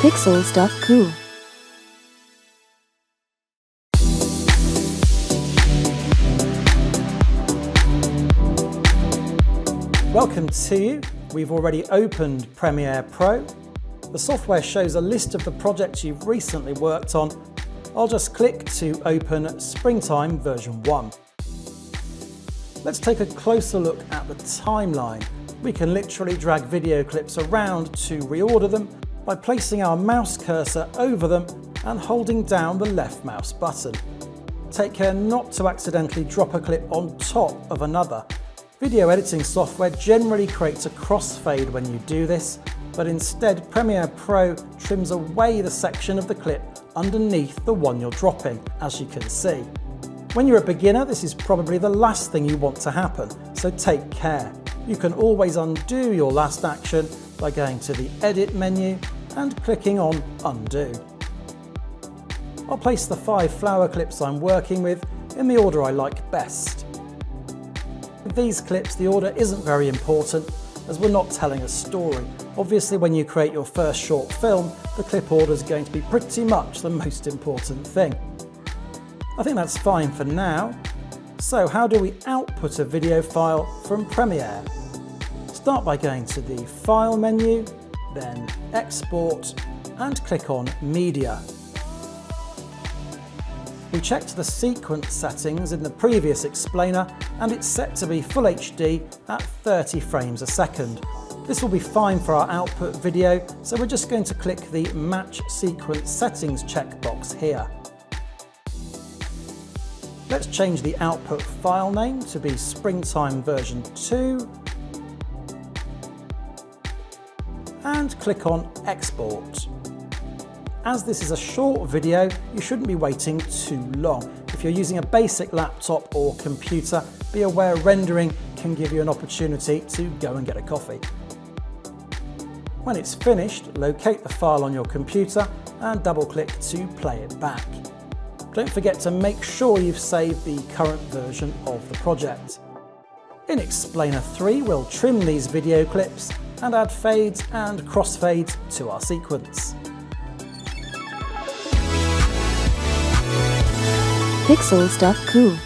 Pixel Stuff Cool. Welcome to you. We've already opened Premiere Pro. The software shows a list of the projects you've recently worked on. I'll just click to open Springtime version 1. Let's take a closer look at the timeline. We can literally drag video clips around to reorder them by placing our mouse cursor over them and holding down the left mouse button. Take care not to accidentally drop a clip on top of another. Video editing software generally creates a crossfade when you do this, but instead Premiere Pro trims away the section of the clip underneath the one you're dropping, as you can see. When you're a beginner, this is probably the last thing you want to happen, so take care. You can always undo your last action by going to the Edit menu and clicking on Undo. I'll place the 5 flower clips I'm working with in the order I like best. With these clips, the order isn't very important as we're not telling a story. Obviously, when you create your first short film, the clip order is going to be pretty much the most important thing. I think that's fine for now. So how do we output a video file from Premiere? Start by going to the File menu, then Export, and click on Media. We checked the sequence settings in the previous explainer and it's set to be Full HD at 30 frames a second. This will be fine for our output video, so we're just going to click the Match Sequence Settings checkbox here. Let's change the output file name to be Springtime version 2 and click on Export. As this is a short video, you shouldn't be waiting too long. If you're using a basic laptop or computer, be aware rendering can give you an opportunity to go and get a coffee. When it's finished, locate the file on your computer and double-click to play it back. Don't forget to make sure you've saved the current version of the project. In Explainer 3, we'll trim these video clips and add fades and crossfades to our sequence. Pixel Stuff Cool.